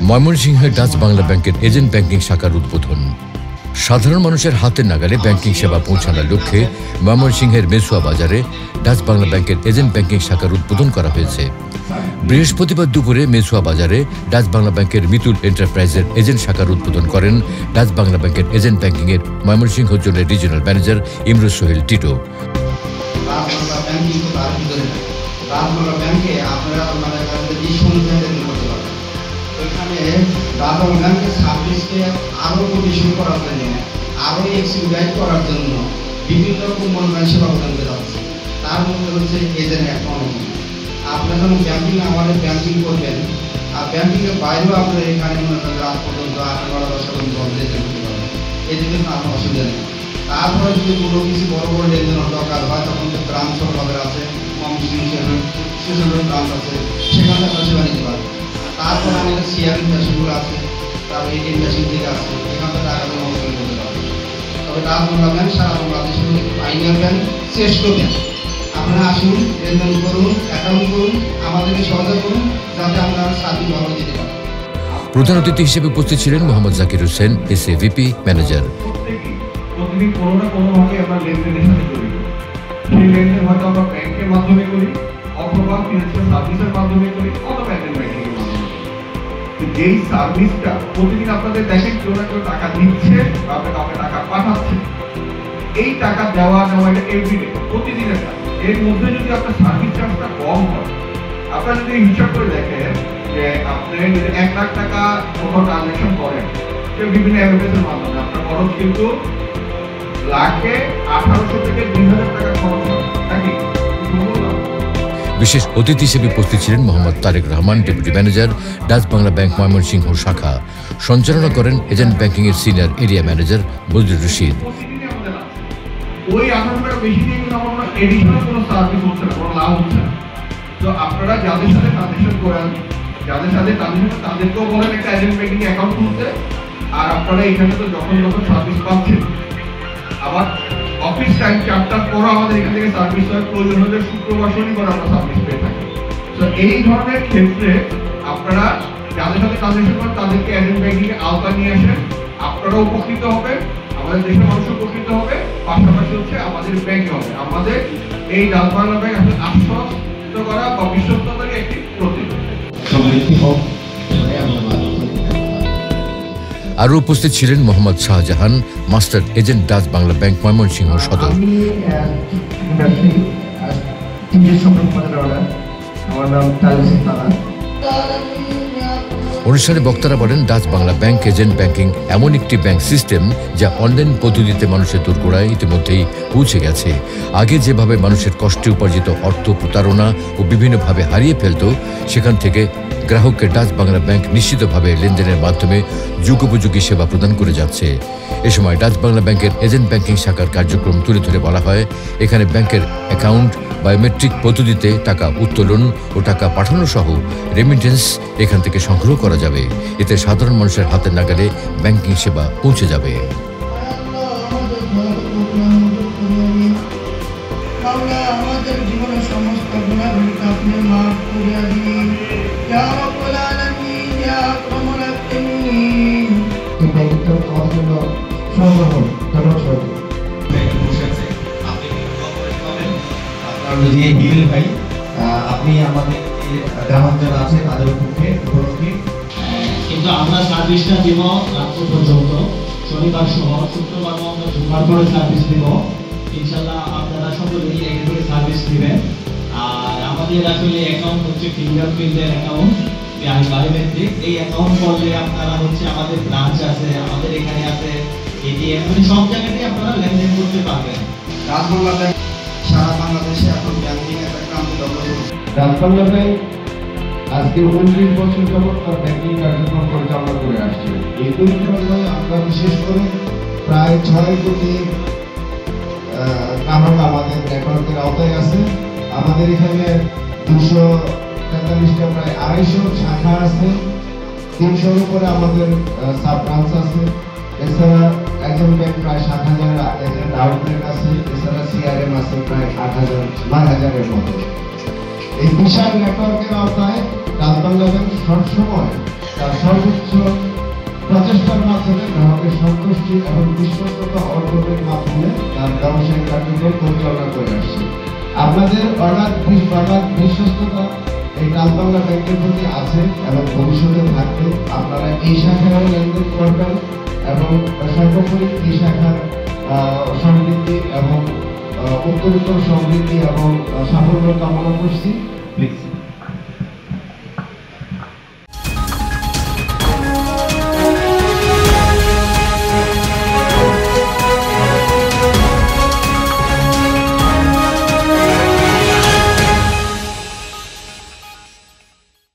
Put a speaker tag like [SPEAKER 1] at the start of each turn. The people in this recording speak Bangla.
[SPEAKER 1] ময়মনসিংহে ডাচ বাংলা ব্যাংকের এজেন্ট ব্যাংকিং শাখার উদ্বোধন। সাধারণ মানুষের হাতের নাগালে ব্যাংকিং সেবা পৌঁছানোর লক্ষ্যে ময়মনসিংহের মেসুয়া বাজারে ডাচ বাংলা ব্যাংকের এজেন্ট ব্যাংকিং শাখার উদ্বোধন করা হয়েছে। বৃহস্পতিবার দুপুরে মেসুয়া বাজারে ডাচ বাংলা ব্যাংকের মিতুল এন্টারপ্রাইজের এজেন্ট শাখার উদ্বোধন করেন ডাচ বাংলা ব্যাংকের এজেন্ট ব্যাংকিংয়ের ময়মনসিংহ জোনের regional manager Imruz Sohel Tito.
[SPEAKER 2] বিভিন্ন রকম মনোনয়ন সেবা প্রদান করা হচ্ছে। তার মধ্যে হচ্ছে এজেন্ট অ্যাকাউন্ট। আপনারা যখন ব্যাংকিং আমাদের ব্যাংকিং করবেন, আর ব্যাংকিংয়ের বাইরেও আপনারা এখানে মনে করেন রাত পর্যন্ত 8-9-10 পর্যন্ত লেনদেন করতে পারবেন, এদিকে কোনো অসুবিধা নেই। তারপরে যদি কোনো কিছু বড় বড় লেনদেন দরকার হয় তখন তো ব্রাঞ্চ সরকার আছে, সেসব ব্রাঞ্চ আছে, সেখানে আপনারা সেবা নিতে পারবেন। তারপর আমাদের সিআরএম মেশিনগুলো আছে, তারপর এটিএম মেশিন থেকে আছে, এখান থেকে টাকা জমা করতে পারবেন। তবে ডাচ বাংলা ব্যাংক সারা বাংলাদেশের পাইনিয়ার ব্যাংক, শ্রেষ্ঠ ব্যাংক। আপনারা আসুন, লেনদেন করুন, অ্যাকাউন্ট করুন, আমাদেরকে সহযোগিতা করুন, যাতে আমরা সার্ভিস ভালো দিতে পারি।
[SPEAKER 1] প্রধান অতিথি হিসেবে উপস্থিত ছিলেন মোহাম্মদ জাকির হোসেন, এসএভিপি ম্যানেজার।
[SPEAKER 3] প্রতিদিন কোনো না কোনোভাবে আমরা লেনদেনের সাথে জড়িত। সেই লেনদেন হয়তো আমরা ব্যাংকের মাধ্যমে করি, অথবা ফিনান্সিয়াল সার্ভিসের মাধ্যমে করি, অথবা এজেন্ট ব্যাংকিংয়ের মাধ্যমে। যেই সার্ভিসটা প্রতিদিন আপনাদের দেখেন কেউ না কেউ টাকা দিচ্ছে বা কাউকে টাকা পাঠাচ্ছে, এই টাকা দেওয়া নেওয়া এটা এভরিডে, প্রতিদিনের কাজ। এর মধ্যে যদি আপনার সার্ভিস চার্জটা কম হয়, আপনারা যদি হিসাব করে দেখেন যে আপনি যদি 1 লাখ টাকা কোথাও ট্রানজাকশন করেন বিভিন্ন এমএফএস এর মাধ্যমে, আপনার খরচ কিন্তু লাখে 1800 থেকে 2000 টাকা খরচ হয় নাকি?
[SPEAKER 1] বিশেষ অতিথি হিসেবে উপস্থিত ছিলেন Mohammad Tarek Rahman, deputy manager, Dutch Bangla bank Mymensingh শাখা। সঞ্চালনা করেন এজেন্ট ব্যাংকিংয়ের senior area manager Bazlur Rashid.
[SPEAKER 3] ওই 18 টাকা বেশি দিয়ে কিন্তু আমার এডিশনাল কোনো সার্ভিস হচ্ছে না, কোনো লাভ হচ্ছে না। তো আপনারা যাদের সাথে ট্রানজাকশন করেন, তাদেরকেও বলেন একটা এজেন্ট ব্যাংকিং অ্যাকাউন্ট খুলতে। আর আপনারা এখানে তো যখন সার্ভিস পাচ্ছেন, আবার অফিস টাইম 4টার পরও আমাদের এখান থেকে সার্ভিস হয়, প্রয়োজন হলে শুক্রবার শনিবার আমরা সার্ভিস পেয়ে থাকি। তো এই ধরনের ক্ষেত্রে আপনারা যাদের সাথে ট্রানজাকশন করেন তাদেরকে এজেন্ট ব্যাংকিং এর আওতা নিয়ে আসেন, আপনারা উপকৃত হবেন, আমাদের দেশের মানুষ উপকৃত হবে, পাশাপাশি হচ্ছে আমাদের ব্যাংকে হবে। আমাদের এই ডাচ বাংলা ব্যাংক আসলে আশ্বস্ত করা বা বিশ্বস্ততার একটি প্রতীক।
[SPEAKER 1] আরও উপস্থিত ছিলেন Mohammad Shahjahan, master agent Dutch Bangla bank Mymensingh সদর। অনুষ্ঠানে বক্তারা বলেন, Dutch Bangla bank agent banking এমন একটি ব্যাংক সিস্টেম যা অনলাইন পদ্ধতিতে মানুষের দোরগোড়ায় ইতিমধ্যেই পৌঁছে গেছে। আগে যেভাবে মানুষের কষ্টে উপার্জিত অর্থ প্রতারণা ও বিভিন্নভাবে হারিয়ে ফেলত, সেখান থেকে গ্রাহককে ডাচ বাংলা ব্যাংক নিশ্চিতভাবে লেনদেনের মাধ্যমে যুগোপযোগী সেবা প্রদান করে যাচ্ছে। এ সময় ডাচ বাংলা ব্যাংকের এজেন্ট ব্যাংকিং শাখার কার্যক্রম তুলে ধরে বলা হয়, এখানে ব্যাংকের অ্যাকাউন্ট, বায়োমেট্রিক পদ্ধতিতে টাকা উত্তোলন ও টাকা পাঠানো সহ রেমিটেন্স এখান থেকে সংগ্রহ করা যাবে। এতে সাধারণ মানুষের হাতের নাগালে ব্যাংকিং সেবা পৌঁছে যাবে।
[SPEAKER 4] আমাদের জীবনের সমস্ত গুণাগুলিকে আপনি মাফ করিয়া দিন, ইয়া রাব্বুল আলামিন, ইয়া আকরামুল আকিমিন।
[SPEAKER 5] এই ব্যাংকটা আমাদের জন্য সর্বপ্রথম ধন্যবাদ।
[SPEAKER 6] আপনার যে হিল ভাই, আপনি আমাদের গ্রামাঞ্চল আছে তাদের পক্ষে উপলক্ষে,
[SPEAKER 7] কিন্তু আমরা সার্ভিসটা দিব রাত্র পর্যন্ত, শনিবার সহ শুক্রবার আমরা জুমার পরে সার্ভিস দিব। ইনশাল্লাহ আপনারা সকলেই এখানে সার্ভিস দিবেন। আর আমাদের আসলে অ্যাকাউন্ট হচ্ছে ফিঙ্গারপ্রিন্টের অ্যাকাউন্ট, বায়োমেট্রিক। এই অ্যাকাউন্ট করলে আপনারা হচ্ছে আমাদের ব্রাঞ্চ আছে, আমাদের এখানে আছে এটিএম, মানে সব জায়গাতেই আপনারা লেনদেন করতে পারবেন।
[SPEAKER 2] ডাচ বাংলা ব্যাংক সারা বাংলাদেশে এখন ব্যাংকিং একটা ক্রান্তি লক্ষ্য করছে।
[SPEAKER 5] ডাচ বাংলা ব্যাংক আজকে 29 বছর যাবৎ তার ব্যাংকিং কার্যক্রম পরিচালনা করে আসছে। এই পরিচালনায় আমরা বিশেষ করে প্রায় 6 কোটি গ্রাহক আমাদের নেটওয়ার্কের আওতায় আছে। আমাদের এখানে 243টা প্রায় 250 শাখা আছে, 300-এর উপরে আমাদের সাব ব্রাঞ্চ আছে। এছাড়া এজেন্ট ব্যাংক প্রায় 7,000 এজেন্ট আউটলেট আছে। এছাড়া সিআরএম আছে প্রায় 8,000-9,000-এর মতো। এই বিশাল নেটওয়ার্কের আওতায় বাংলা ব্যাংক সবসময় তার সর্বোচ্চ প্রচেষ্টার মাধ্যমে গ্রাহকের সন্তুষ্টি এবং বিশ্বস্ততা অর্জনের মাধ্যমে তার ব্যবসায়িক কার্যক্রম পরিচালনা করে আসছে। আপনাদের অগাধ বিশ্বস্ততা এই ডাচ বাংলা ব্যাংকের প্রতি আছে এবং ভবিষ্যতে থাকবে। আপনারা এই শাখায় লেনদেন করবেন এবং সর্বোপরি এই শাখার সমৃদ্ধি এবং উত্তরোত্তর সমৃদ্ধি এবং সাফল্য কামনা করছি।
[SPEAKER 6] প্লিজ